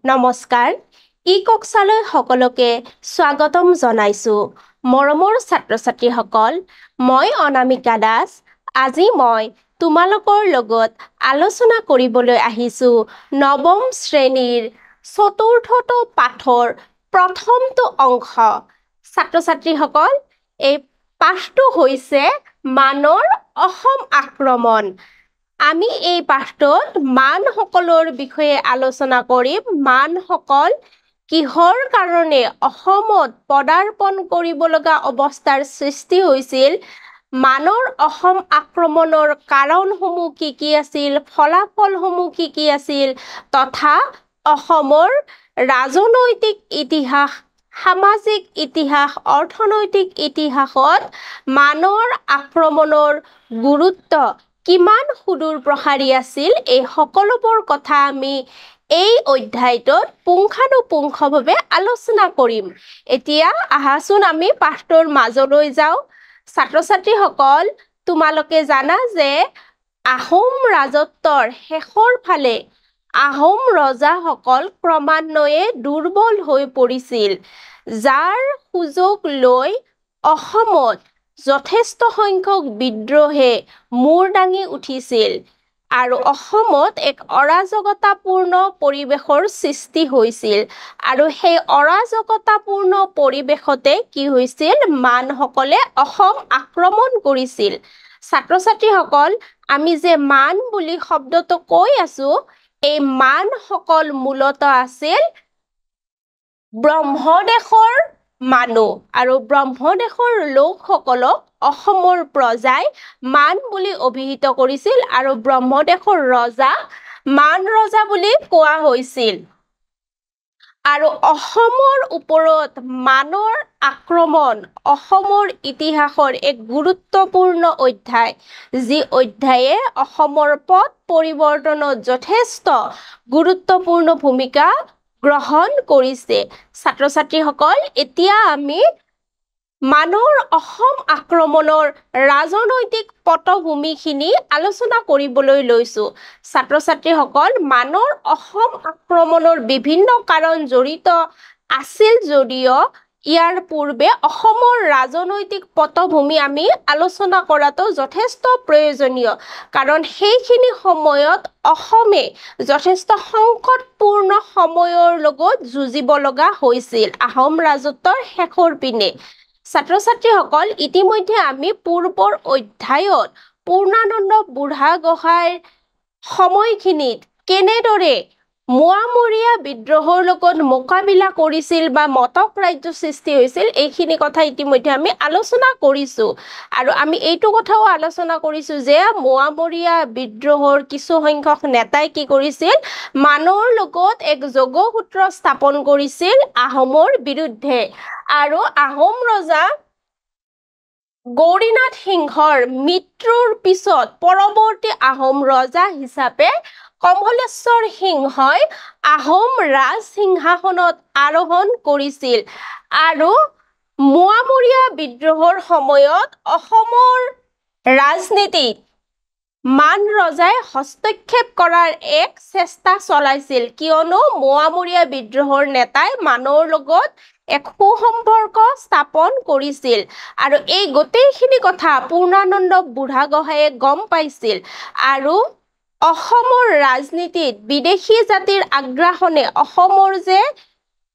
নমস্কাৰ ই-কক্সালৈ সকলোকে স্বাগতম জনাইছো মৰমৰ ছাত্ৰ-ছাত্ৰীসকল মই অনামিকা দাস আজি মই তোমালোকৰ লগত আলোচনা কৰিবলৈ আহিছো নৱম শ্ৰেণীৰ চতুৰ্থটো পাঠৰ প্ৰথমটো অংশ ছাত্ৰ-ছাত্ৰীসকল এই পাঠটো হৈছে মানৰ অসম আক্ৰমণ আমি এই পাঠটোত মানসকলৰ বিষয়ে আলোচনা কৰিম মানসকল কিহৰ কাৰণে অসমত পদাৰ্পণ কৰিব লগা অৱস্থাৰ সৃষ্টি হৈছিল মানৰ অসম আক্ৰমণৰ কাৰণসমূহ কি আছিল ফলাফলসমূহ কি আছিল তথা অসমৰ ৰাজনৈতিক ইতিহাস সামাজিক ইতিহাস অৰ্থনৈতিক ইতিহাসত মানৰ আক্ৰমণৰ গুৰুত্ব কিমান সুদূৰ প্ৰসাৰী আছিল এই সকলোবোৰ কথা আমি এই অধ্যায়টোত পুংখানুপুংখভাৱে আলোচনা কৰিম এতিয়া আহাচোন আমি পাঠটোৰ মাজলৈ যাওঁ ছাত্ৰ-ছাত্ৰীসকল তোমালোকে জানা যে আহোম ৰাজত্বৰ শেষৰ ফালে আহোম ৰজাসকল ক্ৰমান্বয়ে দুৰ্বল হৈ পৰিছিল যাৰ সুযোগ লৈ অসমত যথেষ্ট সংখ্যক বিদ্ৰোহে মূৰ দাঙি উঠিছিল আৰু অসমত এক অৰাজকতাপূৰ্ণ পৰিৱেশৰ সৃষ্টি হৈছিল আৰু সেই অৰাজকতাপূৰ্ণ পৰিৱেশতে কি হৈছিল মানসকলে অসম আক্ৰমণ কৰিছিল ছাত্ৰ-ছাত্ৰীসকল আমি যে মান বুলি শব্দটো কৈ আছো এই মানসকল মূলতঃ আছিল ব্ৰহ্মদেশৰ মানুহ আৰু ব্ৰহ্মদেশৰ লোকসকলক অসমৰ প্ৰজাই মান বুলি অভিহিত কৰিছিল আৰু ব্ৰহ্মদেশৰ ৰজা মান ৰজা বুলি কোৱা হৈছিল আৰু অসমৰ ওপৰত মানৰ আক্ৰমণ অসমৰ ইতিহাসৰ এক গুৰুত্বপূৰ্ণ অধ্যায় যি অধ্যায়ে অসমৰ পথ পৰিৱৰ্তনত যথেষ্ট গুৰুত্বপূৰ্ণ ভূমিকা গ্ৰহণ কৰিছে ছাত্ৰ-ছাত্ৰীসকল এতিয়া আমি মানৰ অসম আক্ৰমণৰ ৰাজনৈতিক পটভূমিখিনি আলোচনা কৰিবলৈ লৈছো ছাত্ৰ-ছাত্ৰীসকল মানৰ অসম আক্ৰমণৰ বিভিন্ন কাৰণ জড়িত আছিল যদিও ইয়াৰ পূৰ্বে অসমৰ ৰাজনৈতিক পটভূমি আমি আলোচনা কৰাটো যথেষ্ট প্ৰয়োজনীয় কাৰণ সেইখিনি সময়ত অসমে যথেষ্ট সংকটপূৰ্ণ সময়ৰ লগত যুঁজিব লগা হৈছিল আহোম ৰাজত্বৰ শেষৰ পিনে ছাত্ৰ-ছাত্ৰীসকল ইতিমধ্যে আমি পূৰ্বৰ অধ্যায়ত পূৰ্ণানন্দ বুঢ়াগোহাঁইৰ সময়খিনিত কেনেদৰে মোৱামৰীয়া বিদ্ৰোহৰ লগত মোকাবিলা কৰিছিল বা মটক ৰাজ্য সৃষ্টি হৈছিল এইখিনি কথা ইতিমধ্যে আমি আলোচনা কৰিছো আৰু আমি এইটো কথাও আলোচনা কৰিছো যে মোৱামৰীয়া বিদ্ৰোহৰ কিছু সংখ্যক নেতাই কি কৰিছিল মানৰ লগত এক যোগসূত্ৰ স্থাপন কৰিছিল আহোমৰ বিৰুদ্ধে আৰু আহোম ৰজা গৌৰীনাথ সিংহৰ মৃত্যুৰ পিছত পৰৱৰ্তী আহোম ৰজা হিচাপে কমলেশ্বৰ সিংহই আহোম ৰাজসিংহাসনত আৰোহণ কৰিছিল আৰু মোৱামৰীয়া বিদ্ৰোহৰ সময়ত অসমৰ ৰাজনীতিত মান ৰজাই হস্তক্ষেপ কৰাৰ এক চেষ্টা চলাইছিল কিয়নো মোৱামৰীয়া বিদ্ৰোহৰ নেতাই মানৰ লগত এক সুসম্পৰ্ক স্থাপন কৰিছিল আৰু এই গোটেইখিনি কথা পূৰ্ণানন্দ বুঢ়াগোহাঁইয়ে গম পাইছিল আৰু অসমৰ ৰাজনীতিত বিদেশী জাতিৰ আগ্ৰাসনে অসমৰ যে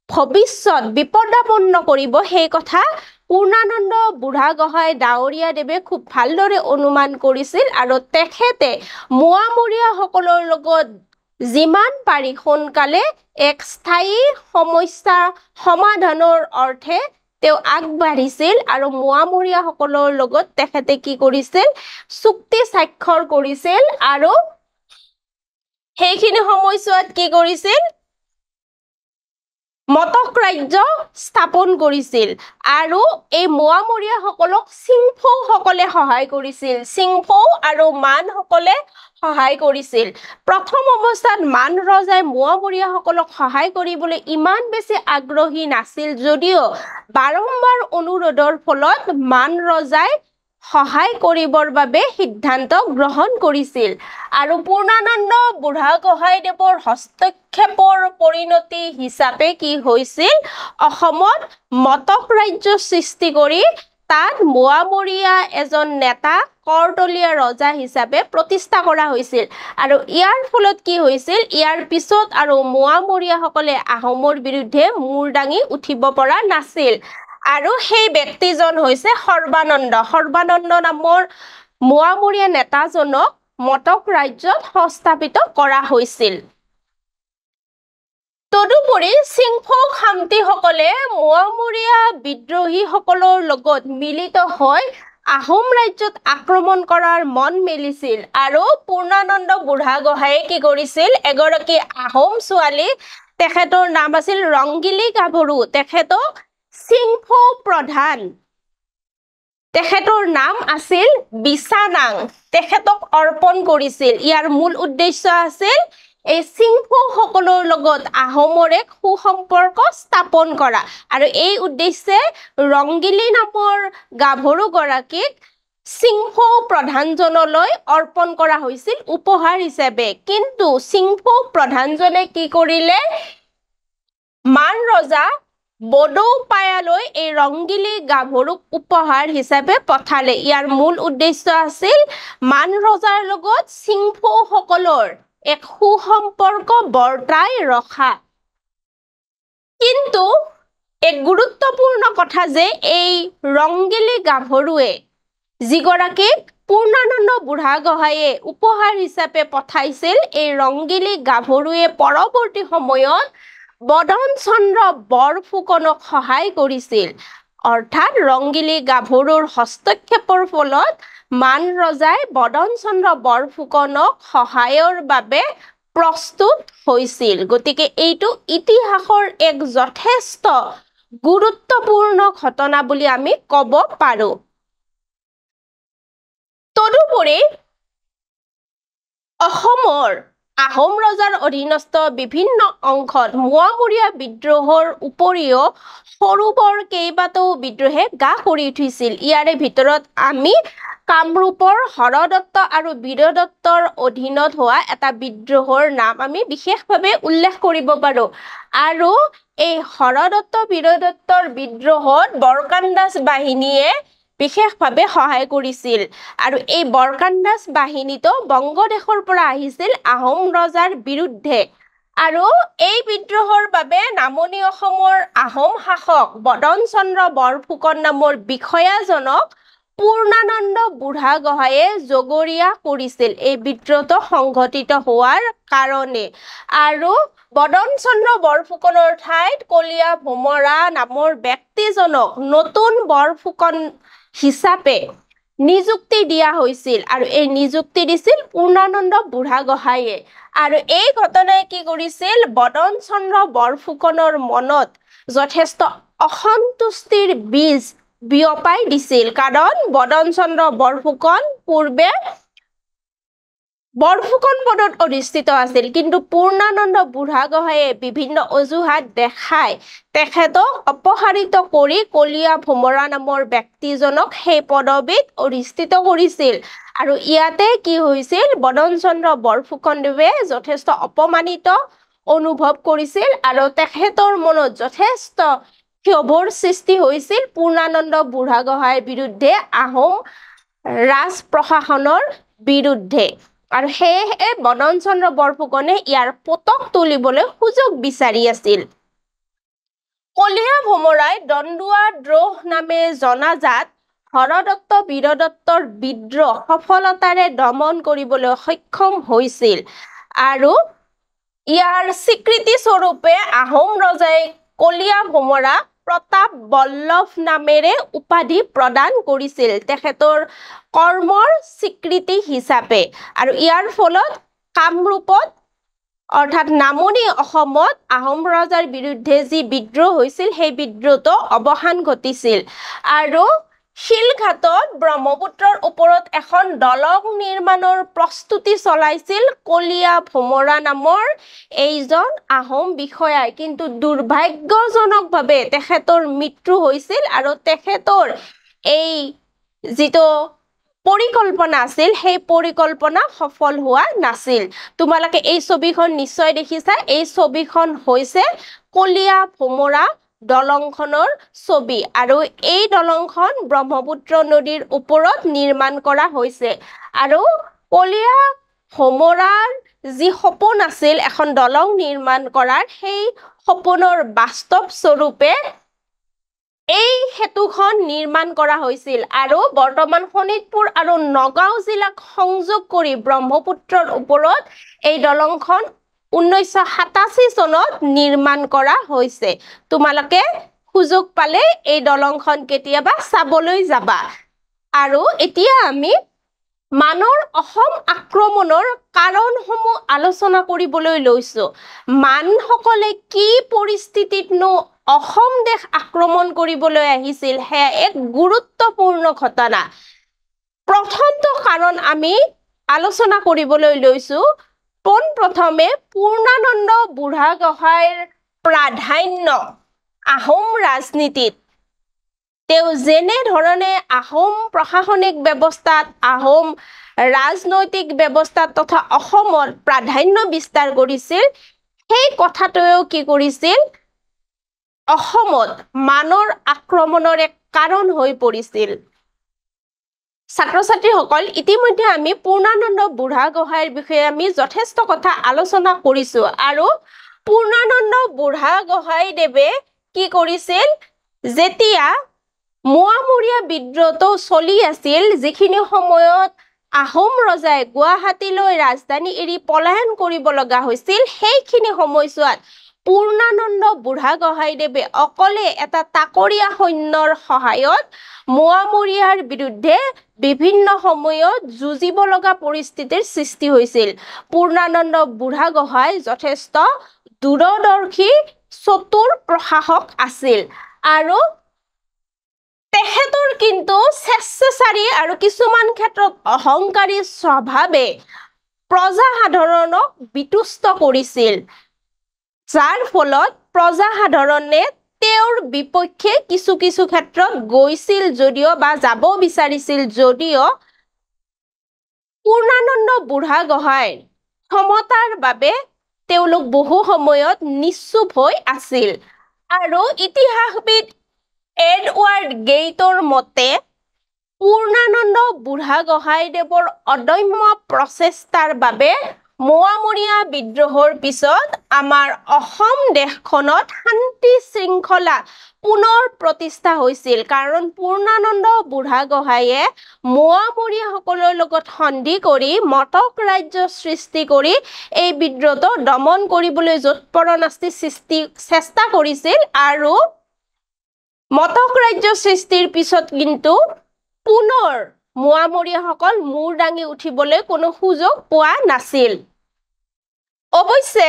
ভৱিষ্যত বিপদাপন্ন কৰিব সেই কথা পূৰ্ণানন্দ বুঢ়াগোহাঁই ডাঙৰীয়াদেৱে খুব ভালদৰে অনুমান কৰিছিল আৰু তেখেতে মোৱামৰীয়াসকলৰ লগত যিমান পাৰি সোনকালে এক স্থায়ী সমস্যা সমাধানৰ অৰ্থে তেওঁ আগবাঢ়িছিল আৰু মোৱামৰীয়াসকলৰ লগত তেখেতে কি কৰিছিল চুক্তি স্বাক্ষৰ কৰিছিল আৰু সেইখিনি সময়ছোৱাত কি কৰিছিল মটক ৰাজ্য স্থাপন কৰিছিল আৰু এই মোৱামৰীয়াসকলক চিংফৌসকলে সহায় কৰিছিল চিংফৌ আৰু মানসকলে সহায় কৰিছিল প্ৰথম অৱস্থাত মান ৰজাই মোৱামৰীয়াসকলক সহায় কৰিবলৈ ইমান বেছি আগ্ৰহী নাছিল যদিও বাৰম্বাৰ অনুৰোধৰ ফলত মান ৰজাই সহায় কৰিবৰ বাবে সিদ্ধান্ত গ্ৰহণ কৰিছিল আৰু পূৰ্ণানন্দ বুঢ়াগোহাঁইদেৱৰ হস্তক্ষেপৰ পৰিণতি হিচাপে কি হৈছিল অসমত মটক ৰাজ্য সৃষ্টি কৰি তাত মোৱামৰীয়া এজন নেতা কৰতলীয়া ৰজা হিচাপে প্ৰতিষ্ঠা কৰা হৈছিল আৰু ইয়াৰ ফলত কি হৈছিল ইয়াৰ পিছত আৰু মোৱামৰীয়াসকলে আহোমৰ বিৰুদ্ধে মূৰ দাঙি উঠিব পৰা নাছিল আৰু সেই ব্যক্তিজন হৈছে সৰ্বানন্দ নামৰ মোৱামৰীয়া নেতাজনক মটক ৰাজ্যত সংস্থাপিত কৰা হৈছিল তদুপৰি চিংফৌ খামতিসকলে মোৱামৰীয়া বিদ্ৰোহীসকলৰ লগত মিলিত হৈ আহোম ৰাজ্যত আক্ৰমণ কৰাৰ মন মেলিছিল আৰু পূৰ্ণানন্দ বুঢ়াগোহাঁইয়ে কি কৰিছিল এগৰাকী আহোম ছোৱালী তেখেতৰ নাম আছিল ৰংগিলী গাভৰু তেখেতক চিংফৌ প্ৰধান তেখেতৰ নাম আছিল বিছানাং তেখেতক অৰ্পণ কৰিছিল ইয়াৰ মূল উদ্দেশ্য আছিল এই চিংফৌ সকলৰ লগত আহোমৰ এক সুসম্পৰ্ক স্থাপন কৰা আৰু এই উদ্দেশ্যে ৰংগিলী নামৰ গাভৰু গৰাকীক চিংফৌ প্ৰধানজনলৈ অৰ্পণ কৰা হৈছিল উপহাৰ হিচাপে কিন্তু চিংফৌ প্ৰধানজনে কি কৰিলে মান ৰজা বডৌপায়ালৈ এই ৰংগিলী গাভৰুক উপহাৰ হিচাপে পঠালে ইয়াৰ মূল উদ্দেশ্য আছিল মান ৰজাৰ লগত চিংফৌ সকলৰ এক সুসম্পৰ্ক বৰ্তাই ৰখা কিন্তু এক গুৰুত্বপূৰ্ণ কথা যে এই ৰংগিলী গাভৰুৱে যিগৰাকীক পূৰ্ণানন্দ বুঢ়াগোহাঁইয়ে উপহাৰ হিচাপে পঠাইছিল এই ৰংগিলী গাভৰুৱে পৰৱৰ্তী সময়ত বদন চন্দ্ৰ বৰফুকনক সহায় কৰিছিল অৰ্থাৎ ৰংগিলী গাভৰুৰ হস্তক্ষেপৰ ফলত মান ৰজাই বদন চন্দ্ৰ বৰফুকনক সহায়ৰ বাবে প্ৰস্তুত হৈছিল গতিকে এইটো ইতিহাসৰ এক যথেষ্ট গুৰুত্বপূৰ্ণ ঘটনা বুলি আমি ক'ব পাৰো তদুপৰি অসমৰ আহোম ৰজাৰ অধীনস্থ বিভিন্ন অংশত মোৱামৰীয়া বিদ্ৰোহৰ উপৰিও সৰু বৰ কেইবাটাও বিদ্ৰোহে গা কৰি উঠিছিল ইয়াৰে ভিতৰত আমি কামৰূপৰ হৰদত্ত আৰু বীৰদত্তৰ অধীনত হোৱা এটা বিদ্ৰোহৰ নাম আমি বিশেষভাৱে উল্লেখ কৰিব পাৰো আৰু এই হৰদত্ত বীৰদত্তৰ বিদ্ৰোহত বৰকান্দাজ বাহিনীয়ে বিশেষভাৱে সহায় কৰিছিল আৰু এই বৰকান্দাজ বাহিনীটো বংগদেশৰ পৰা আহিছিল আহোম ৰজাৰ বিৰুদ্ধে আৰু এই বিদ্ৰোহৰ বাবে নামনি অসমৰ আহোম শাসক বদন চন্দ্ৰ বৰফুকন নামৰ বিষয়াজনক পূৰ্ণানন্দ বুঢ়াগোহাঁইয়ে জগৰীয়া কৰিছিল এই বিদ্ৰোহটো সংঘটিত হোৱাৰ কাৰণে আৰু বদন চন্দ্ৰ বৰফুকনৰ ঠাইত কলীয়া ভোমৰা নামৰ ব্যক্তিজনক নতুন বৰফুকন হিচাপে নিযুক্তি দিয়া হৈছিল আৰু এই নিযুক্তি দিছিল পূৰ্ণানন্দ বুঢ়াগোহাঁইয়ে আৰু এই ঘটনাই কি কৰিছিল বদন চন্দ্ৰ বৰফুকনৰ মনত যথেষ্ট অসন্তুষ্টিৰ বীজ বিয়পাই দিছিল কাৰণ বদন চন্দ্ৰ বৰফুকন পূৰ্বে বৰফুকন পদত অধিষ্ঠিত আছিল কিন্তু পূৰ্ণানন্দ বুঢ়াগোহাঁইয়ে বিভিন্ন অজুহাত দেখাই তেখেতক অপসাৰিত কৰি কলীয়া ভোমৰা নামৰ ব্যক্তিজনক সেই পদবীত অধিষ্ঠিত কৰিছিল আৰু ইয়াতে কি হৈছিল বদন চন্দ্ৰ বৰফুকনদেৱে যথেষ্ট অপমানিত অনুভৱ কৰিছিল আৰু তেখেতৰ মনত যথেষ্ট ক্ষোভৰ সৃষ্টি হৈছিল পূৰ্ণানন্দ বুঢ়াগোহাঁইৰ বিৰুদ্ধে আহোম ৰাজ প্ৰশাসনৰ বিৰুদ্ধে আৰু সেয়েহে বদন চন্দ্ৰ বৰফুকনে ইয়াৰ পতক তুলিবলৈ সুযোগ বিচাৰি আছিল কলীয়া ভোমৰাই দন্দুৱা দ্ৰোহ নামে জনাজাত হৰদত্ত বীৰদত্তৰ বিদ্ৰোহ সফলতাৰে দমন কৰিবলৈ সক্ষম হৈছিল আৰু ইয়াৰ স্বীকৃতি স্বৰূপে আহোম ৰজাই কলীয়া ভোমৰা প্ৰতাপ বল্লভ নামেৰে উপাধি প্ৰদান কৰিছিল তেখেতৰ কৰ্মৰ স্বীকৃতি হিচাপে আৰু ইয়াৰ ফলত কামৰূপত অৰ্থাৎ নামনি অসমত আহোম ৰজাৰ বিৰুদ্ধে যি বিদ্ৰোহ হৈছিল সেই বিদ্ৰোহটো অৱসান ঘটিছিল আৰু শিলঘাটত ব্ৰহ্মপুত্ৰৰ ওপৰত এখন দলং নিৰ্মাণৰ প্ৰস্তুতি চলাইছিল কলীয়া ভোমৰা নামৰ এইজন আহোম বিষয়াই কিন্তু দুৰ্ভাগ্যজনকভাৱে তেখেতৰ মৃত্যু হৈছিল আৰু তেখেতৰ এই যিটো পৰিকল্পনা আছিল সেই পৰিকল্পনা সফল হোৱা নাছিল তোমালোকে এই ছবিখন নিশ্চয় দেখিছা এই ছবিখন হৈছে কলিয়া ভোমৰা দলংখনৰ ছবি আৰু এই দলংখন ব্ৰহ্মপুত্ৰ নদীৰ ওপৰত নিৰ্মাণ কৰা হৈছে আৰু কলিয়া ভোমৰাৰ যি সপোন আছিল এখন দলং নিৰ্মাণ কৰাৰ সেই সপোনৰ বাস্তৱ স্বৰূপে এই সেতুখন নিৰ্মাণ কৰা হৈছিল আৰু বৰ্তমান শোণিতপুৰ আৰু নগাঁও জিলাক সংযোগ কৰি ব্ৰহ্মপুত্ৰৰ ওপৰত এই দলংখন 1987 চনত নিৰ্মাণ কৰা হৈছে তোমালোকে সুযোগ পালে এই দলংখন কেতিয়াবা চাবলৈ যাবা আৰু এতিয়া আমি মানৰ অসম আক্ৰমণৰ কাৰণসমূহ আলোচনা কৰিবলৈ লৈছো মানসকলে কি পৰিস্থিতিতনো অসম দেশ আক্ৰমণ কৰিবলৈ আহিছিল হে এক গুৰুত্বপূৰ্ণ ঘটনা প্ৰথমটো কাৰণ আমি আলোচনা কৰিবলৈ লৈছো পোনপ্ৰথমে পূৰ্ণানন্দ বুঢ়াগোহাঁইৰ প্ৰাধান্য আহোম ৰাজনীতিত তেওঁ যেনে ধৰণে আহোম প্ৰশাসনিক ব্যৱস্থাত আহোম ৰাজনৈতিক ব্যৱস্থাত তথা অসমত প্ৰাধান্য বিস্তাৰ কৰিছিল সেই কথাটোৱেও কি কৰিছিল অসমত মানৰ আক্ৰমণৰ এক কাৰণ হৈ পৰিছিল ছাত্ৰ ছাত্ৰীসকল ইতিমধ্যে আমি পূৰ্ণানন্দ বুঢ়াগোহাঁইৰ বিষয়ে আমি যথেষ্ট কথা আলোচনা কৰিছো আৰু পূৰ্ণানন্দ বুঢ়াগোহাঁইদেৱে কি কৰিছিল যেতিয়া মোৱামৰীয়া বিদ্ৰোহটো চলি আছিল যিখিনি সময়ত আহোম ৰজাই গুৱাহাটীলৈ ৰাজধানী এৰি পলায়ন কৰিব লগা হৈছিল সেইখিনি সময়ছোৱাত পূৰ্ণানন্দ বুঢ়াগোহাঁইদেৱে অকলে এটা তাকৰীয়া সৈন্যৰ সহায়ত মোৱামৰীয়াৰ বিৰুদ্ধে বিভিন্ন সময়ত যুঁজিব লগা পৰিস্থিতিৰ সৃষ্টি হৈছিল পূৰ্ণানন্দ বুঢ়াগোহাঁই যথেষ্ট দূৰদৰ্শী চতুৰ প্ৰশাসক আছিল আৰু তেখেতৰ কিন্তু স্বেচ্ছাচাৰী আৰু কিছুমান ক্ষেত্ৰত অহংকাৰী স্বভাৱে প্ৰজাসাধাৰণক বিতুষ্ট কৰিছিল যাৰ ফলত প্ৰজাসাধাৰণে তেওঁৰ বিপক্ষে কিছু কিছু ক্ষেত্ৰত গৈছিল যদিও বা যাব বিচাৰিছিল যদিও পূৰ্ণানন্দ বুঢ়াগোহাঁইৰ ক্ষমতাৰ বাবে তেওঁলোক বহু সময়ত নিশ্চুপ হৈ আছিল আৰু ইতিহাসবিদ এডৱাৰ্ড গেইটৰ মতে পূৰ্ণানন্দ বুঢ়াগোহাঁইদেৱৰ অদম্য প্ৰচেষ্টাৰ বাবে মোৱামৰীয়া বিদ্ৰোহৰ পিছত আমাৰ অসম দেশখনত শান্তি শৃংখলা পুনৰ প্ৰতিষ্ঠা হৈছিল কাৰণ পূৰ্ণানন্দ বুঢ়াগোহাঁইয়ে মোৱামৰীয়াসকলৰ লগত সন্ধি কৰি মটক ৰাজ্য সৃষ্টি কৰি এই বিদ্ৰোহটো দমন কৰিবলৈ যৎপৰোনাস্তি চেষ্টা কৰিছিল আৰু মটক ৰাজ্য সৃষ্টিৰ পিছত কিন্তু পুনৰ মোৱামৰীয়াসকল মূৰ দাঙি উঠিবলৈ কোনো সুযোগ পোৱা নাছিল অৱশ্যে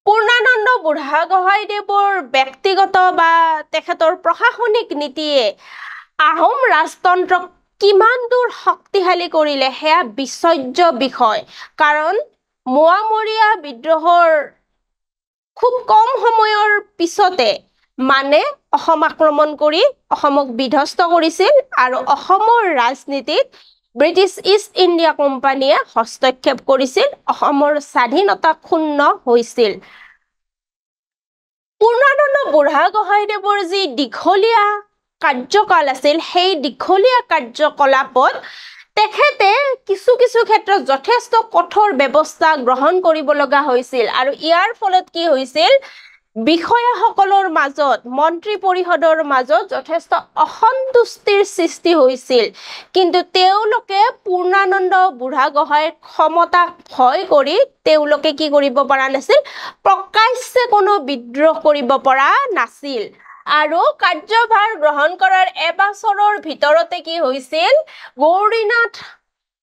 পূৰ্ণানন্দ বুঢ়াগোহাঁইদেৱৰ ব্যক্তিগত বা তেখেতৰ প্ৰশাসনিক নীতিয়ে আহোম ৰাজতন্ত্ৰক কিমান দূৰ শক্তিশালী কৰিলে সেয়া বিচৰ্য বিষয় কাৰণ মোৱামৰীয়া বিদ্ৰোহৰ খুব কম সময়ৰ পিছতে মানে অসম আক্ৰমণ কৰি অসমক বিধ্বস্ত কৰিছিল আৰু অসমৰ ৰাজনীতিত ব্ৰিটিছ ইষ্ট ইণ্ডিয়া কোম্পানীয়ে হস্তক্ষেপ কৰিছিল অসমৰ স্বাধীনতা ক্ষুণ্ণ হৈছিল পূৰ্ণানন্দ বুঢ়াগোহাঁইদেৱৰ যি দীঘলীয়া কাৰ্যকাল আছিল সেই দীঘলীয়া কাৰ্যকলাপত তেখেতে কিছু কিছু ক্ষেত্ৰত যথেষ্ট কঠোৰ ব্যৱস্থা গ্ৰহণ কৰিব লগা হৈছিল আৰু ইয়াৰ ফলত কি হৈছিল বিষয়াসকলৰ মাজত মন্ত্ৰী পৰিষদৰ মাজত যথেষ্ট অসন্তুষ্টিৰ সৃষ্টি হৈছিল কিন্তু তেওঁলোকে পূৰ্ণানন্দ বুঢ়াগোহাঁইৰ ক্ষমতাক ভয় কৰি তেওঁলোকে কি কৰিব পৰা নাছিল প্ৰকাশ্যে কোনো বিদ্ৰোহ কৰিব পৰা নাছিল আৰু কাৰ্যভাৰ গ্ৰহণ কৰাৰ এবছৰৰ ভিতৰতে কি হৈছিল গৌৰীনাথ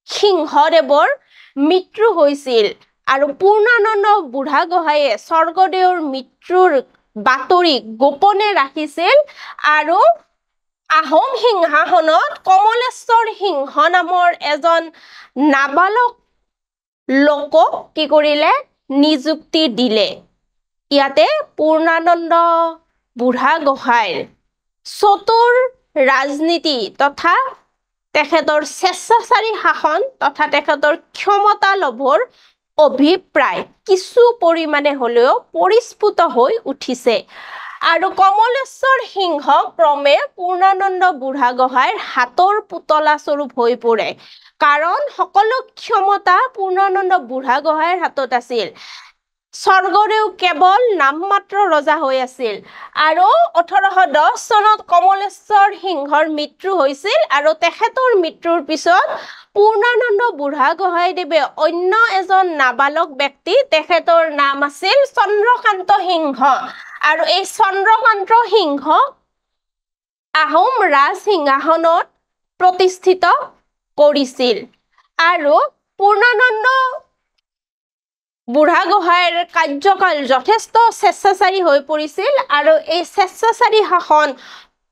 সিংহদেৱৰ মৃত্যু হৈছিল আৰু পূৰ্ণানন্দ বুঢ়াগোহাঁইয়ে স্বৰ্গদেউৰ মৃত্যুৰ বাতৰি গোপনে ৰাখিছিল আৰু আহোম সিংহাসনত কমলেশ্বৰ সিংহ নামৰ এজন নাবালক লোকক কি কৰিলে নিযুক্তি দিলে ইয়াতে পূৰ্ণানন্দ বুঢ়াগোহাঁইৰ চতুৰ ৰাজনীতি তথা তেখেতৰ স্বেচ্ছাচাৰী শাসন তথা তেখেতৰ ক্ষমতা লোভৰ অভিপ্ৰায় কিছু পৰিমাণে হ'লেও পৰিস্ফুট হৈ উঠিছে আৰু কমলেশ্বৰ সিংহ ক্ৰমে পূৰ্ণানন্দ বুঢ়াগোহাঁইৰ হাতৰ পুতলা স্বৰূপ হৈ পৰে কাৰণ সকলো ক্ষমতা পূৰ্ণানন্দ বুঢ়াগোহাঁইৰ হাতত আছিল স্বৰ্গৰেও কেৱল নামমাত্ৰ ৰজা হৈ আছিল আৰু 1810 চনত কমলেশ্বৰ সিংহৰ মৃত্যু হৈছিল আৰু তেখেতৰ মৃত্যুৰ পিছত পূৰ্ণানন্দ বুঢ়াগোহাঁইদেৱে অন্য এজন নাবালক ব্যক্তি তেখেতৰ নাম আছিল চন্দ্ৰকান্ত সিংহ আৰু এই চন্দ্ৰকান্ত সিংহ আহোম ৰাজসিংহাসনত প্ৰতিষ্ঠিত কৰিছিল আৰু পূৰ্ণানন্দ বুঢ়াগোহাঁইৰ কাৰ্যকাল যথেষ্ট স্বেচ্ছাচাৰী হৈ পৰিছিল আৰু এই স্বেচ্ছাচাৰী শাসন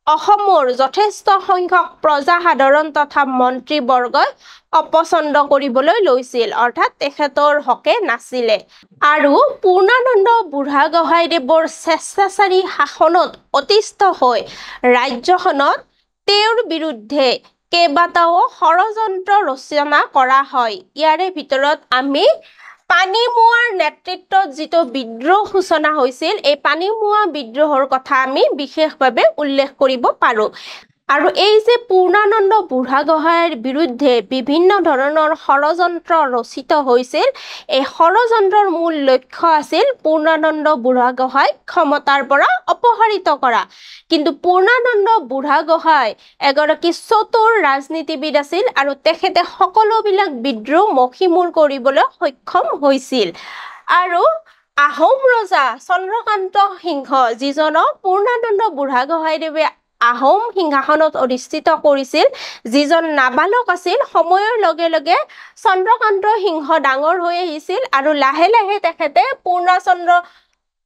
অসমৰ যথেষ্ট সংখ্যক প্ৰজাসাধাৰণ তথা মন্ত্ৰীবৰ্গই অপছন্দ কৰিবলৈ লৈছিল অৰ্থাৎ তেখেতৰ হকে নাছিলে আৰু পূৰ্ণানন্দ বুঢ়াগোহাঁইদেৱৰ স্বেচ্ছাচাৰী শাসনত অতিষ্ঠ হৈ ৰাজ্যখনত তেওঁৰ বিৰুদ্ধে কেইবাটাও ষড়যন্ত্ৰ ৰচনা কৰা হয় ইয়াৰে ভিতৰত আমি পানীমুৱাৰ নেতৃত্বত যিটো বিদ্ৰোহ সূচনা হৈছিল এই পানীমুৱা বিদ্ৰোহৰ কথা আমি বিশেষভাৱে উল্লেখ কৰিব পাৰোঁ আৰু এই যে পূৰ্ণানন্দ বুঢ়াগোহাঁইৰ বিৰুদ্ধে বিভিন্ন ধৰণৰ ষড়যন্ত্ৰ ৰচিত হৈছিল এই ষড়যন্ত্ৰৰ মূল লক্ষ্য আছিল পূৰ্ণানন্দ বুঢ়াগোহাঁইক ক্ষমতাৰ পৰা অপসাৰিত কৰা কিন্তু পূৰ্ণানন্দ বুঢ়াগোহাঁই এগৰাকী চতুৰ ৰাজনীতিবিদ আছিল আৰু তেখেতে সকলোবিলাক বিদ্ৰোহ মষিমূৰ কৰিবলৈ সক্ষম হৈছিল আৰু আহোম ৰজা চন্দ্ৰকান্ত সিংহ যিজনক পূৰ্ণানন্দ বুঢ়াগোহাঁইদেৱে আহোম সিংহাসনত অধিষ্ঠিত কৰিছিল যিজন নাবালক আছিল সময়ৰ লগে লগে চন্দ্ৰকান্ত সিংহ ডাঙৰ হৈ আহিছিল আৰু লাহে লাহে তেখেতে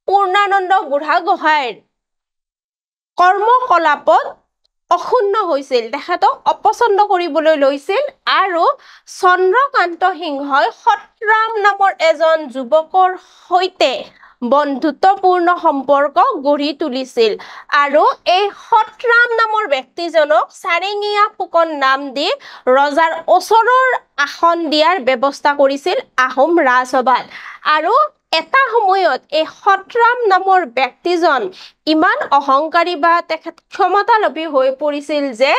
পূৰ্ণানন্দ বুঢ়াগোহাঁইৰ কৰ্মকলাপত অক্ষুণ্ণ হৈছিল তেখেতক অপছন্দ কৰিবলৈ লৈছিল আৰু চন্দ্ৰকান্ত সিংহই সতৰাম নামৰ এজন যুৱকৰ সৈতে বন্ধুত্বপূৰ্ণ সম্পৰ্ক গঢ়ি তুলিছিল আৰু এই সতৰাম নামৰ ব্যক্তিজনক চাৰিঙীয়া ফুকন নাম দি ৰজাৰ ওচৰৰ আসন দিয়াৰ ব্যৱস্থা কৰিছিল আহোম ৰাজসভাত আৰু এটা সময়ত এই সতৰাম নামৰ ব্যক্তিজন ইমান অহংকাৰী বা তেখেত ক্ষমতালোভী হৈ পৰিছিল যে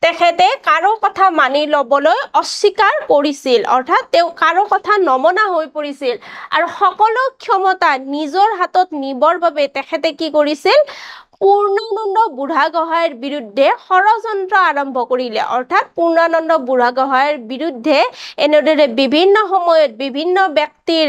তেখেতে কাৰো কথা মানি ল'বলৈ অস্বীকাৰ কৰিছিল অৰ্থাৎ তেওঁ কাৰো কথা নমনা হৈ পৰিছিল আৰু সকলো ক্ষমতা নিজৰ হাতত নিবৰ বাবে তেখেতে কি কৰিছিল পূৰ্ণানন্দ বুঢ়াগোহাঁইৰ বিৰুদ্ধে ষড়যন্ত্ৰ আৰম্ভ কৰিলে অৰ্থাৎ পূৰ্ণানন্দ বুঢ়াগোহাঁইৰ বিৰুদ্ধে এনেদৰে বিভিন্ন সময়ত বিভিন্ন ব্যক্তিৰ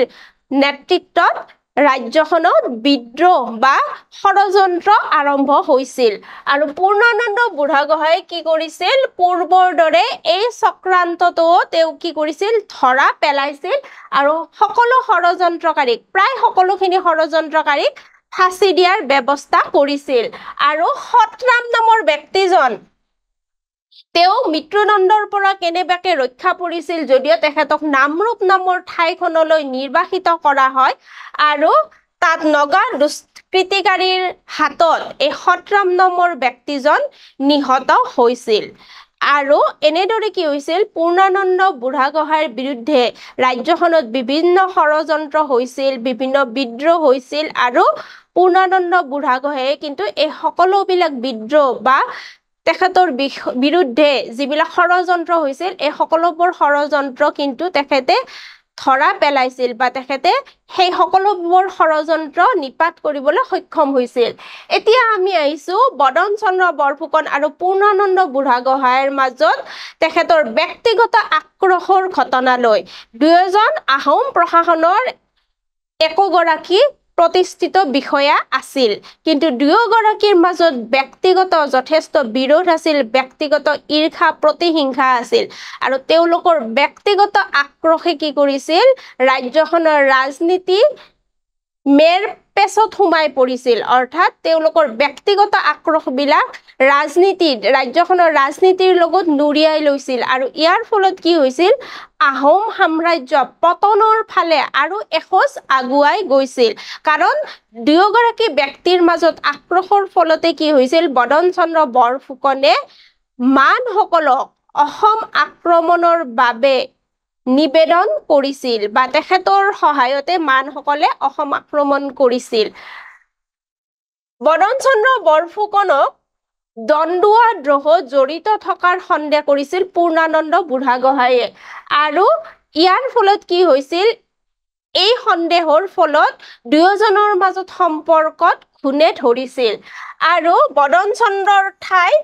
নেতৃত্বত ৰাজ্যখনত বিদ্ৰোহ বা ষড়যন্ত্ৰ আৰম্ভ হৈছিল আৰু পূৰ্ণানন্দ বুঢ়াগোহাঁই কি কৰিছিল পূৰ্বৰ দৰে এই চক্ৰান্তটো তেওঁ কি কৰিছিল ধৰা পেলাইছিল আৰু সকলো ষড়যন্ত্ৰকাৰীক প্ৰায় সকলোখিনি ষড়যন্ত্ৰকাৰীক ফাঁচি দিয়াৰ ব্যৱস্থা কৰিছিল আৰু সতৰাম নামৰ ব্যক্তিজন তেওঁ মৃত্যুদণ্ডৰ পৰা কেনেবাকে ৰক্ষা পৰিছিল যদিও তেখেতক নামৰূপ নামৰ ঠাইখনলৈ নিৰ্বাসিত কৰা হয় আৰু তাত নগা দুষ্কৃতিকাৰীৰ হাতত এই সতৰাম নামৰ ব্যক্তিজন নিহত হৈছিল আৰু এনেদৰে কি হৈছিল পূৰ্ণানন্দ বুঢ়াগোহাঁইৰ বিৰুদ্ধে ৰাজ্যখনত বিভিন্ন ষড়যন্ত্ৰ হৈছিল বিভিন্ন বিদ্ৰোহ হৈছিল আৰু পূৰ্ণানন্দ বুঢ়াগোহাঁইয়ে কিন্তু এই সকলোবিলাক বিদ্ৰোহ বা তেখেতৰ বিৰুদ্ধে যিবিলাক ষড়যন্ত্ৰ হৈছিল এই সকলোবোৰ ষড়যন্ত্ৰ কিন্তু তেখেতে ধৰা পেলাইছিল বা তেখেতে সেই সকলোবোৰ ষড়যন্ত্ৰ নিপাত কৰিবলৈ সক্ষম হৈছিল এতিয়া আমি আহিছো বদন চন্দ্ৰ বৰফুকন আৰু পূৰ্ণানন্দ বুঢ়াগোহাঁইৰ মাজত তেখেতৰ ব্যক্তিগত আক্ৰোশৰ ঘটনালৈ দুয়োজন আহোম প্ৰশাসনৰ একোগৰাকী প্ৰতিষ্ঠিত বিষয়া আছিল কিন্তু দুয়োগৰাকীৰ মাজত ব্যক্তিগত যথেষ্ট বিৰোধ আছিল ব্যক্তিগত ঈৰ্ষা প্ৰতিহিংসা আছিল আৰু তেওঁলোকৰ ব্যক্তিগত আক্ৰোশে কি কৰিছিল ৰাজ্যখনৰ ৰাজনীতি মেৰ পেছত সোমাই পৰিছিল অৰ্থাৎ তেওঁলোকৰ ব্যক্তিগত আক্ৰোশবিলাক ৰাজ্যখনৰ ৰাজনীতিৰ লগত নুৰিয়াই লৈছিল আৰু ইয়াৰ ফলত কি হৈছিল আহোম সাম্ৰাজ্য পতনৰ ফালে আৰু এখোজ আগুৱাই গৈছিল কাৰণ দুয়োগৰাকী ব্যক্তিৰ মাজত আক্ৰোশৰ ফলতে কি হৈছিল বদন চন্দ্ৰ বৰফুকনে মানসকলক অসম আক্ৰমণৰ বাবে নিবেদন কৰিছিল বা তেখেতৰ সহায়তে মানসকলে অসম আক্ৰমণ কৰিছিল বদন চন্দ্ৰ বৰফুকনক দণ্ডুৱা দ্ৰোহত জড়িত থকাৰ সন্দেহ কৰিছিল পূৰ্ণানন্দ বুঢ়াগোহাঁইয়ে আৰু ইয়াৰ ফলত কি হৈছিল এই সন্দেহৰ ফলত দুয়োজনৰ মাজত সম্পৰ্কত ঘুণে ধৰিছিল আৰু বদন চন্দ্ৰৰ ঠাই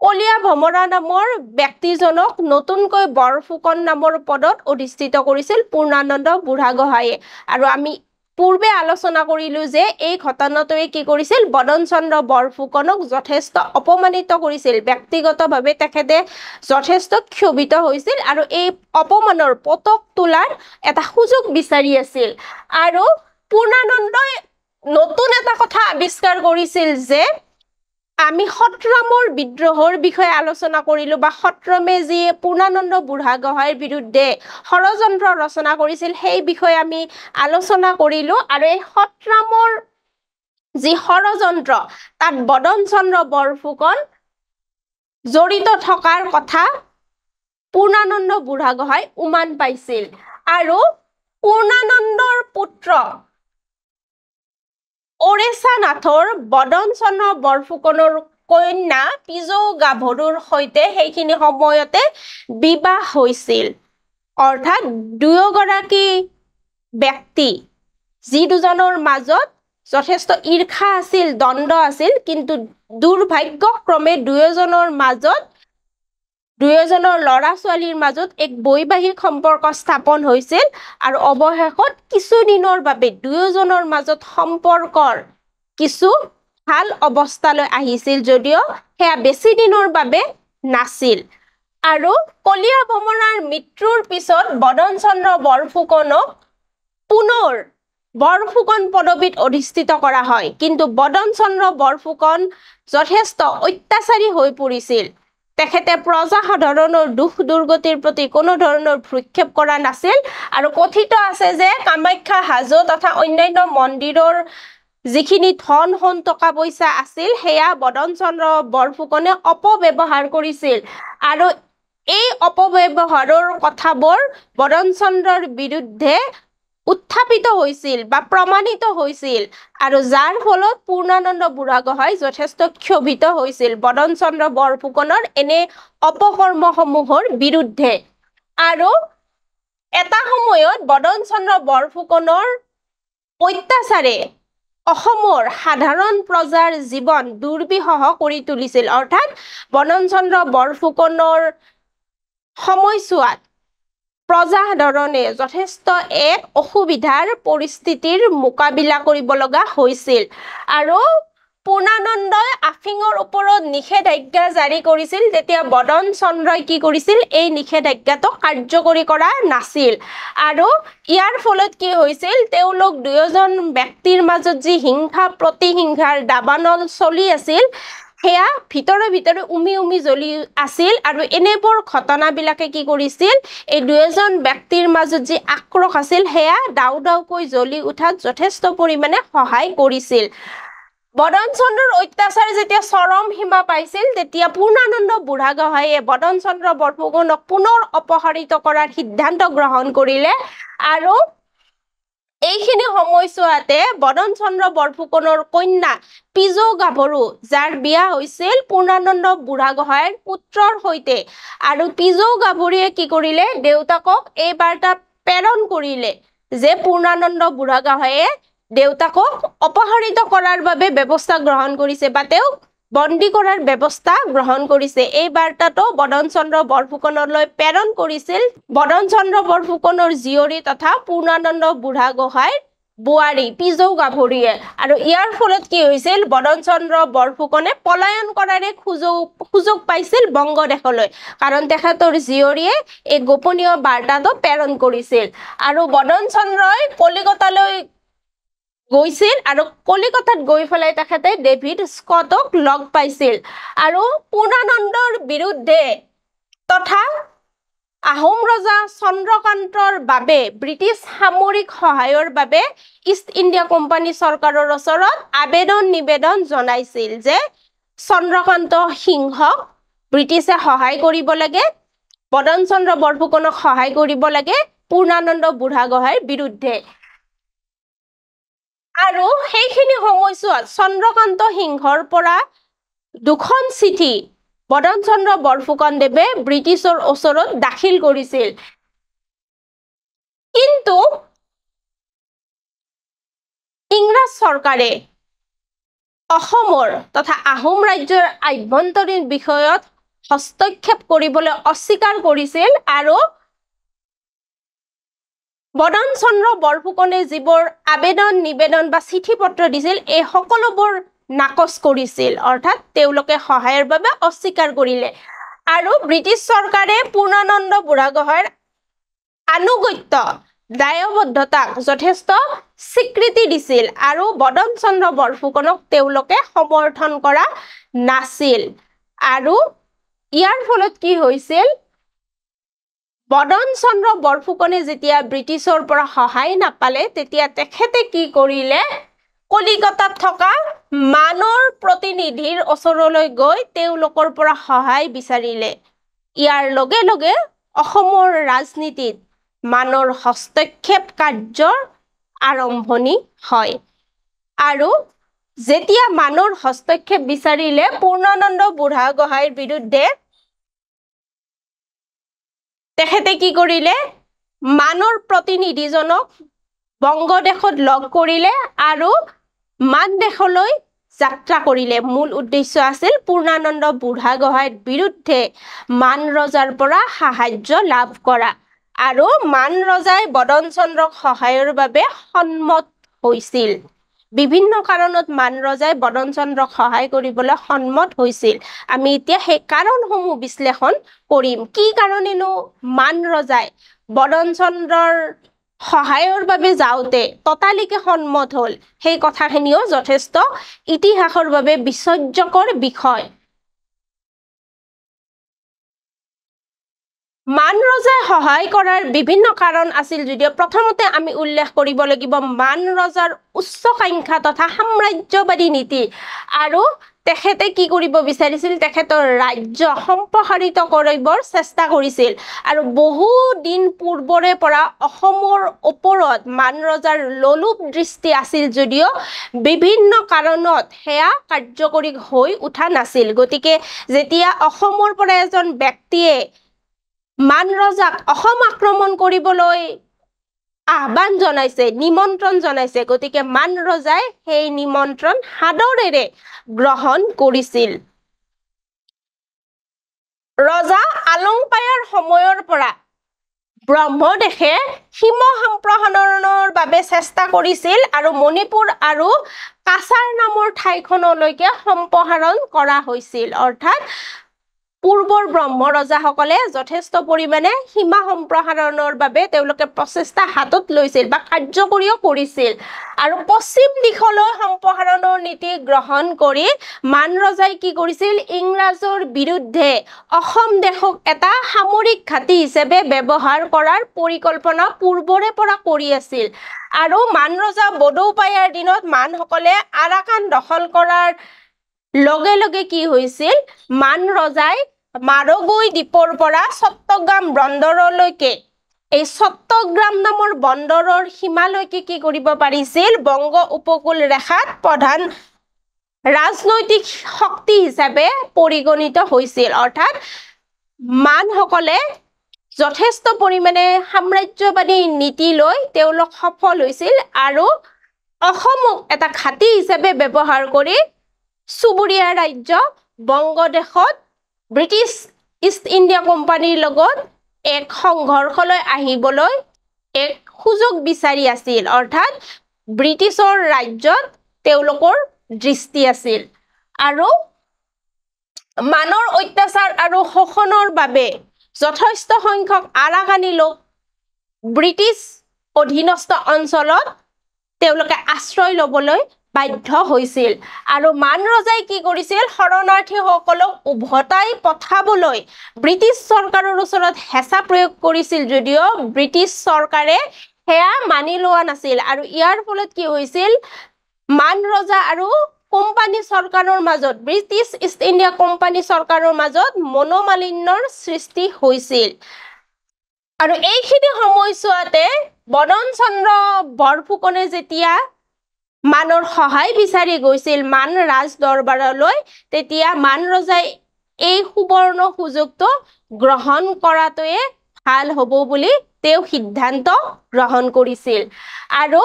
কলিয়া ভমৰা নামৰ ব্যক্তিজনক নতুনকৈ বৰফুকন নামৰ পদত অধিষ্ঠিত কৰিছিল পূৰ্ণানন্দ বুঢ়াগোহাঁইয়ে আৰু আমি পূৰ্বে আলোচনা কৰিলো যে এই ঘটনাটোৱে কি কৰিছিল বদন চন্দ্ৰ বৰফুকনক যথেষ্ট অপমানিত কৰিছিল ব্যক্তিগতভাৱে তেখেতে যথেষ্ট ক্ষোভিত হৈছিল আৰু এই অপমানৰ পতক তোলাৰ এটা সুযোগ বিচাৰি আছিল আৰু পূৰ্ণানন্দই নতুন এটা কথা আৱিষ্কাৰ কৰিছিল যে আমি সত্ৰামৰ বিদ্ৰোহৰ বিষয়ে আলোচনা কৰিলো বা সত্ৰমে যি পূৰ্ণানন্দ বুঢ়াগোহাঁইৰ বিৰুদ্ধে ষড়যন্ত্ৰ ৰচনা কৰিছিল সেই বিষয়ে আমি আলোচনা কৰিলো আৰু এই সত্ৰামৰ যি ষড়যন্ত্ৰ তাত বদন চন্দ্ৰ বৰফুকন জড়িত থকাৰ কথা পূৰ্ণানন্দ বুঢ়াগোহাঁই উমান পাইছিল আৰু পূৰ্ণানন্দৰ পুত্ৰ ওড়িশা নাথৰ বদন চন্দ্ৰ বৰফুকনৰ কন্যা পিজৌ গাভৰুৰ সৈতে সেইখিনি সময়তে বিবাহ হৈছিল অৰ্থাৎ দুয়োগৰাকী ব্যক্তি যি দুজনৰ মাজত যথেষ্ট ঈৰ্ষা আছিল দ্বন্দ্ব আছিল কিন্তু দুৰ্ভাগ্যক্ৰমে দুয়োজনৰ মাজত দুয়োজনৰ ল'ৰা ছোৱালীৰ মাজত এক বৈবাহিক সম্পৰ্ক স্থাপন হৈছিল আৰু অৱশেষত কিছুদিনৰ বাবে দুয়োজনৰ মাজত সম্পৰ্কৰ কিছু ভাল অৱস্থালৈ আহিছিল যদিও সেয়া বেছি দিনৰ বাবে নাছিল আৰু কলিয়া ভমৰাৰ মৃত্যুৰ পিছত বদন চন্দ্ৰ বৰফুকনক পুনৰ বৰফুকন পদবীত অধিষ্ঠিত কৰা হয় কিন্তু বদন চন্দ্ৰ বৰফুকন যথেষ্ট অত্যাচাৰী হৈ পৰিছিল তেখেতে প্ৰজাসাধাৰণৰ দুখ দুৰ্গতিৰ প্ৰতি কোনো ধৰণৰ ভ্ৰক্ষেপ কৰা নাছিল আৰু কথিত আছে যে কামাখ্যা হাজো তথা অন্যান্য মন্দিৰৰ যিখিনি ধন হন টকা পইচা আছিল সেয়া বদন চন্দ্ৰ বৰফুকনে অপব্যৱহাৰ কৰিছিল আৰু এই অপব্যৱহাৰৰ কথাবোৰ বদন চন্দ্ৰৰ বিৰুদ্ধে উত্থাপিত হৈছিল বা প্ৰমাণিত হৈছিল আৰু যাৰ ফলত পূৰ্ণানন্দ বুঢ়াগোহাঁই যথেষ্ট ক্ষোভিত হৈছিল বদন চন্দ্ৰ বৰফুকনৰ এনে অপকৰ্মসমূহৰ বিৰুদ্ধে আৰু এটা সময়ত বদন চন্দ্ৰ বৰফুকনৰ অত্যাচাৰে অসমৰ সাধাৰণ প্ৰজাৰ জীৱন দুৰ্বিষহ কৰি তুলিছিল অৰ্থাৎ বদন চন্দ্ৰ বৰফুকনৰ সময়ছোৱাত প্ৰজাসাধাৰণে যথেষ্ট এক অসুবিধাৰ পৰিস্থিতিৰ মোকাবিলা কৰিব লগা হৈছিল আৰু পূৰ্ণানন্দই আফিঙৰ ওপৰত নিষেধাজ্ঞা জাৰি কৰিছিল তেতিয়া বদন চন্দ্ৰই কি কৰিছিল এই নিষেধাজ্ঞাটো কাৰ্যকৰী কৰা নাছিল আৰু ইয়াৰ ফলত কি হৈছিল তেওঁলোক দুয়োজন ব্যক্তিৰ মাজত যি হিংসা প্ৰতিহিংসাৰ দাবানল চলি আছিল সেয়া ভিতৰে ভিতৰে উমি জ্বলি আছিল আৰু এনেবোৰ ঘটনাবিলাকে কি কৰিছিল এই দুয়োজন ব্যক্তিৰ মাজত যি আক্ৰোশ আছিল সেয়া দাউ দাউকৈ জ্বলি উঠাত যথেষ্ট পৰিমাণে সহায় কৰিছিল বদন চন্দ্ৰৰ অত্যাচাৰ যেতিয়া চৰম সীমা পাইছিল তেতিয়া পূৰ্ণানন্দ বুঢ়াগোহাঁইয়ে বদন চন্দ্ৰ বৰফুকনক পুনৰ অপসাৰিত কৰাৰ সিদ্ধান্ত গ্ৰহণ কৰিলে আৰু এইখিনি সময়ছোৱাতে বদন চন্দ্ৰ বৰফুকনৰ কন্যা পিজৌ গাভৰু যাৰ বিয়া হৈছিল পূৰ্ণানন্দ বুঢ়াগোহাঁইৰ পুত্ৰৰ সৈতে আৰু পিজৌ গাভৰুৱে কি কৰিলে দেউতাকক এই বাৰ্তা প্ৰেৰণ কৰিলে যে পূৰ্ণানন্দ বুঢ়াগোহাঁইয়ে দেউতাকক অপহৰিত কৰাৰ বাবে ব্যৱস্থা গ্ৰহণ কৰিছে বা তেওঁক বন্দী কৰাৰ ব্যৱস্থা গ্ৰহণ কৰিছে এই বাৰ্তাটো বদন চন্দ্ৰ বৰফুকনলৈ প্ৰেৰণ কৰিছিল বদন চন্দ্ৰ বৰফুকনৰ জীয়ৰী তথা পূৰ্ণানন্দ বুঢ়াগোহাঁইৰ বোৱাৰী পিজৌ গাভৰুৱে আৰু ইয়াৰ ফলত কি হৈছিল বদন চন্দ্ৰ বৰফুকনে পলায়ন কৰাৰে সুযোগ পাইছিল বংগদেশলৈ কাৰণ তেখেতৰ জীয়ৰীয়ে এই গোপনীয় বাৰ্তাটো প্ৰেৰণ কৰিছিল আৰু বদন চন্দ্ৰই কলিকতালৈ গৈছিল আৰু কলিকতাত গৈ ফেলাই তেখেতে ডেভিড স্কটক লগ পাইছিল আৰু পূৰ্ণানন্দৰ বিৰুদ্ধে তথা আহোম ৰজা চন্দ্ৰকান্তৰ বাবে ব্ৰিটিছ সামৰিক সহায়ৰ বাবে ইষ্ট ইণ্ডিয়া কোম্পানী চৰকাৰৰ ওচৰত আবেদন নিবেদন জনাইছিল যে চন্দ্ৰকান্ত সিংহক ব্ৰিটিছে সহায় কৰিব লাগে বদন চন্দ্ৰ বৰফুকনক সহায় কৰিব লাগে পূৰ্ণানন্দ বুঢ়াগোহাঁইৰ বিৰুদ্ধে আৰু সেইখিনি সময়ছোৱাত চন্দ্ৰকান্ত সিংহৰ পৰা দুখন চিঠি বদন চন্দ্ৰ বৰফুকনদেৱে ব্ৰিটিছৰ ওচৰত দাখিল কৰিছিল কিন্তু ইংৰাজ চৰকাৰে অসমৰ তথা আহোম ৰাজ্যৰ আভ্যন্তৰীণ বিষয়ত হস্তক্ষেপ কৰিবলৈ অস্বীকাৰ কৰিছিল আৰু বদন চন্দ্ৰ বৰফুকনে যিবোৰ আবেদন নিবেদন বা চিঠি পত্ৰ দিছিল এই সকলোবোৰ নাকচ কৰিছিল অৰ্থাৎ তেওঁলোকে সহায়ৰ বাবে অস্বীকাৰ কৰিলে আৰু ব্ৰিটিছ চৰকাৰে পূৰ্ণানন্দ বুঢ়াগোহাঁইৰ আনুগত্য দায়বদ্ধতাক যথেষ্ট স্বীকৃতি দিছিল আৰু বদন চন্দ্ৰ বৰফুকনক তেওঁলোকে সমৰ্থন কৰা নাছিল আৰু ইয়াৰ ফলত কি হৈছিল বদন চন্দ্ৰ বৰফুকনে যেতিয়া ব্ৰিটিছৰ পৰা সহায় নাপালে তেতিয়া তেখেতে কি কৰিলে কলিকতাত থকা মানৰ প্ৰতিনিধিৰ ওচৰলৈ গৈ তেওঁলোকৰ পৰা সহায় বিচাৰিলে ইয়াৰ লগে লগে অসমৰ ৰাজনীতিত মানৰ হস্তক্ষেপ কাৰ্যৰ আৰম্ভণি হয় আৰু যেতিয়া মানৰ হস্তক্ষেপ বিচাৰিলে পূৰ্ণানন্দ বুঢ়াগোহাঁইৰ বিৰুদ্ধে তেখেতে কি কৰিলে মানৰ প্ৰতিনিধিজনক বংগদেশত লগ কৰিলে আৰু মান দেশলৈ যাত্ৰা কৰিলে মূল উদ্দেশ্য আছিল পূৰ্ণানন্দ বুঢ়াগোহাঁইৰ বিৰুদ্ধে মান ৰজাৰ পৰা সাহায্য লাভ কৰা আৰু মান ৰজাই বদন চন্দ্ৰক সহায়ৰ বাবে সন্মত হৈছিল বিভিন্ন কাৰণত মান ৰজাই বদন চন্দ্ৰক সহায় কৰিবলৈ সন্মত হৈছিল আমি এতিয়া সেই কাৰণসমূহ বিশ্লেষণ কৰিম কি কাৰণেনো মান ৰজাই বদন চন্দ্ৰৰ সহায়ৰ বাবে যাওঁতে ততালিকে সন্মত হল সেই কথাখিনিও যথেষ্ট ইতিহাসৰ বাবে বিস্ময়কৰ বিষয় মান ৰজাই সহায় কৰাৰ বিভিন্ন কাৰণ আছিল যদিও প্ৰথমতে আমি উল্লেখ কৰিব লাগিব মান ৰজাৰ উচ্চাকাংক্ষা তথা সাম্ৰাজ্যবাদী নীতি আৰু তেখেতে কি কৰিব বিচাৰিছিল তেখেতৰ ৰাজ্য সম্প্ৰসাৰিত কৰিবৰ চেষ্টা কৰিছিল আৰু বহু দিন পূৰ্বৰে পৰা অসমৰ ওপৰত মান ৰজাৰ লোলুপ দৃষ্টি আছিল যদিও বিভিন্ন কাৰণত হেয়া কাৰ্যকৰী হৈ উঠা নাছিল গতিকে যেতিয়া অসমৰ পৰা এজন ব্যক্তিয়ে মান ৰজাক অসম আক্ৰমণ কৰিবলৈ আহ্বান জনাইছে নিমন্ত্ৰণ জনাইছে গতিকে মান ৰজাই সেই নিমন্ত্ৰণ সাদৰেৰে গ্ৰহণ কৰিছিল ৰজা আলংপায়াৰ সময়ৰ পৰা ব্ৰহ্মদেশে সীম সম্প্ৰসাৰণৰ বাবে চেষ্টা কৰিছিল আৰু মণিপুৰ আৰু কাছাৰ নামৰ ঠাইখনলৈকে সম্প্ৰসাৰণ কৰা হৈছিল অৰ্থাৎ পূৰ্বৰ ব্ৰহ্ম ৰজাসকলে যথেষ্ট পৰিমাণে সীমা সম্প্ৰসাৰণৰ বাবে তেওঁলোকে প্ৰচেষ্টা হাতত লৈছিল বা কাৰ্যকৰীও কৰিছিল আৰু পশ্চিম দিশলৈ সম্প্ৰসাৰণৰ নীতি গ্ৰহণ কৰি মান ৰজাই কি কৰিছিল ইংৰাজৰ বিৰুদ্ধে অসম দেশক এটা সামৰিক ঘাটি হিচাপে ব্যৱহাৰ কৰাৰ পৰিকল্পনা পূৰ্বৰে পৰা কৰি আছিল আৰু মান ৰজা বডৌপায়াৰ দিনত মানসকলে আৰাকান দখল কৰাৰ লগে লগে কি হৈছিল মান ৰজাই মাৰগুই দ্বীপৰ পৰা চট্টগ্ৰাম বন্দৰলৈকে এই চট্টগ্ৰাম নামৰ বন্দৰৰ সীমালৈকে কি কৰিব পাৰিছিল বংগ উপকূল ৰেখাত প্ৰধান ৰাজনৈতিক শক্তি হিচাপে পৰিগণিত হৈছিল অৰ্থাৎ মানসকলে যথেষ্ট পৰিমাণে সাম্ৰাজ্যবাদী নীতি লৈ তেওঁলোক সফল হৈছিল আৰু অসমক এটা ঘাটি হিচাপে ব্যৱহাৰ কৰি চুবুৰীয়া ৰাজ্য বংগদেশত ব্ৰিটিছ ইষ্ট ইণ্ডিয়া কোম্পানীৰ লগত এক সংঘৰ্ষলৈ আহিবলৈ এক সুযোগ বিচাৰি আছিল অৰ্থাৎ ব্ৰিটিছৰ ৰাজ্যত তেওঁলোকৰ দৃষ্টি আছিল আৰু মানৰ অত্যাচাৰ আৰু শোষণৰ বাবে যথেষ্ট সংখ্যক আৰাকানী লোক ব্ৰিটিছ অধীনস্থ অঞ্চলত তেওঁলোকে আশ্ৰয় ল'বলৈ বাধ্য হৈছিল আৰু মান ৰজাই কি কৰিছিল শৰণাৰ্থীসকলক উভতাই পঠাবলৈ ব্ৰিটিছ চৰকাৰৰ ওচৰত হেঁচা প্ৰয়োগ কৰিছিল যদিও ব্ৰিটিছ চৰকাৰে সেয়া মানি লোৱা নাছিল আৰু ইয়াৰ ফলত কি হৈছিল মান ৰজা আৰু কোম্পানী চৰকাৰৰ মাজত ব্ৰিটিছ ইষ্ট ইণ্ডিয়া কোম্পানী চৰকাৰৰ মাজত মনোমালিন্যৰ সৃষ্টি হৈছিল আৰু এইখিনি সময়ছোৱাতে বদন চন্দ্ৰ বৰফুকনে যেতিয়া মানৰ সহায় বিচাৰি গৈছিল মান ৰাজ দৰবাৰলৈ তেতিয়া মান ৰজাই এই সুবৰ্ণ সুযোগটো গ্ৰহণ কৰাটোৱে ভাল হ'ব বুলি তেওঁ সিদ্ধান্ত গ্ৰহণ কৰিছিল আৰু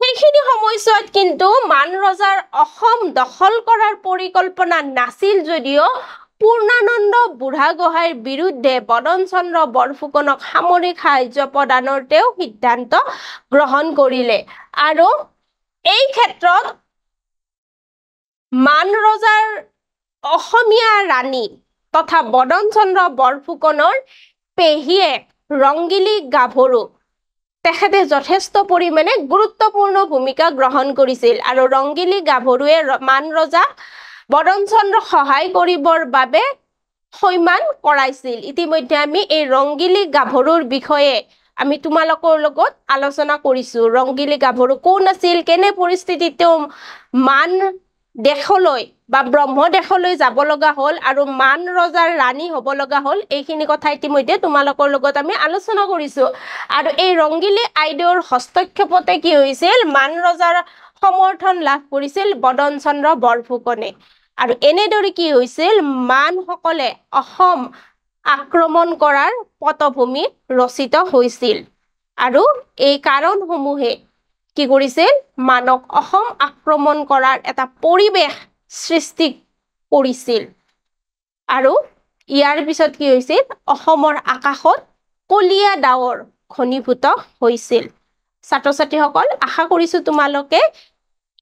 সেইখিনি সময়ছোৱাত কিন্তু মান ৰজাৰ অসম দখল কৰাৰ পৰিকল্পনা নাছিল যদিও পূৰ্ণানন্দ বুঢ়াগোহাঁইৰ বিৰুদ্ধে বদন চন্দ্ৰ বৰফুকনক সামৰিক সাহায্য প্ৰদানৰ তেওঁ সিদ্ধান্ত গ্ৰহণ কৰিলে আৰু এই ক্ষেত্ৰত মান ৰজাৰ অসমীয়া ৰাণী তথা বদন চন্দ্ৰ বৰফুকনৰ পেহীয়েক ৰংগিলী গাভৰু তেখেতে যথেষ্ট পৰিমাণে গুৰুত্বপূৰ্ণ ভূমিকা গ্ৰহণ কৰিছিল আৰু ৰংগিলী গাভৰুৱে মান ৰজাক বদন চন্দ্ৰক সহায় কৰিবৰ বাবে সৈমান কৰাইছিল ইতিমধ্যে আমি এই ৰংগিলী গাভৰুৰ বিষয়ে আমি তোমালোকৰ লগত আলোচনা কৰিছো ৰংগিলী গাভৰু কোন আছিল কেনে পৰিস্থিতিত তেওঁ মান দেশলৈ বা ব্ৰহ্মদেশলৈ যাব লগা হ'ল আৰু মান ৰজাৰ ৰাণী হ'ব লগা হ'ল এইখিনি কথা ইতিমধ্যে তোমালোকৰ লগত আমি আলোচনা কৰিছো আৰু এই ৰংগিলী আইদেউৰ হস্তক্ষেপতে কি হৈছিল মান ৰজাৰ সমৰ্থন লাভ কৰিছিল বদন চন্দ্ৰ বৰফুকনে আৰু এনেদৰে কি হৈছিল মানসকলে অসম আক্ৰমণ কৰাৰ পটভূমি ৰচিত হৈছিল আৰু এই কাৰণসমূহে কি কৰিছিল মানক অসম আক্ৰমণ কৰাৰ এটা পৰিৱেশ সৃষ্টি কৰিছিল আৰু ইয়াৰ পিছত কি হৈছিল অসমৰ আকাশত কলীয়া ডাৱৰ ঘনীভূত হৈছিল ছাত্ৰ ছাত্ৰীসকল আশা কৰিছো তোমালোকে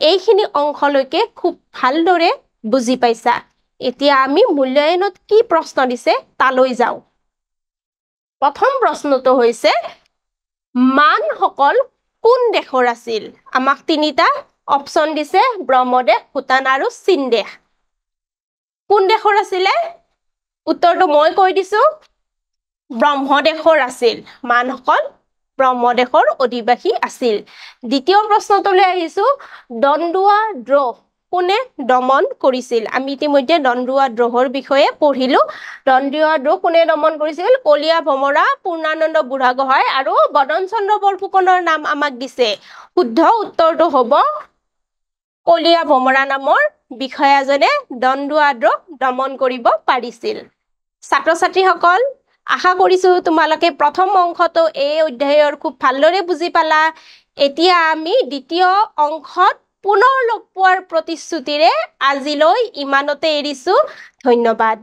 এইখিনি অংশলৈকে খুব ভালদৰে বুজি পাইছা এতিয়া আমি মূল্যায়নত কি প্ৰশ্ন দিছে তালৈ যাওঁ প্ৰথম প্ৰশ্নটো হৈছে মানসকল কোন দেশৰ আছিল আমাক তিনিটা অপচন দিছে ব্ৰহ্মদেশ ভূটান আৰু চীন দেশ কোন দেশৰ আছিলে উত্তৰটো মই কৈ দিছো ব্ৰহ্মদেশৰ আছিল মানসকল ব্ৰহ্মদেশৰ অধিবাসী আছিল দ্বিতীয় প্ৰশ্নটোলৈ আহিছো দন্দুৱা দ্ৰোহ কোনে দমন কৰিছিল আমি ইতিমধ্যে দন্দুৱা দ্ৰোহৰ বিষয়ে পঢ়িলো দন্দুৱা দ্ৰোহ কোনে দমন কৰিছিল কলীয়া ভমৰা পূৰ্ণানন্দ বুঢ়াগোহাঁই আৰু বদন চন্দ্ৰ বৰফুকনৰ নাম আমাক দিছে শুদ্ধ উত্তৰটো হ'ব কলীয়া ভমৰা নামৰ বিষয়াজনে দন্দুৱা দ্ৰোহ দমন কৰিব পাৰিছিল ছাত্ৰ ছাত্ৰীসকল আশা কৰিছো তোমালোকে প্ৰথম অংশটো এই অধ্যায়ৰ খুব ভালদৰে বুজি পালা এতিয়া আমি দ্বিতীয় অংশত পুনৰ লগ পোৱাৰ প্ৰতিশ্ৰুতিৰে আজিলৈ ইমানতে এৰিছো ধন্যবাদ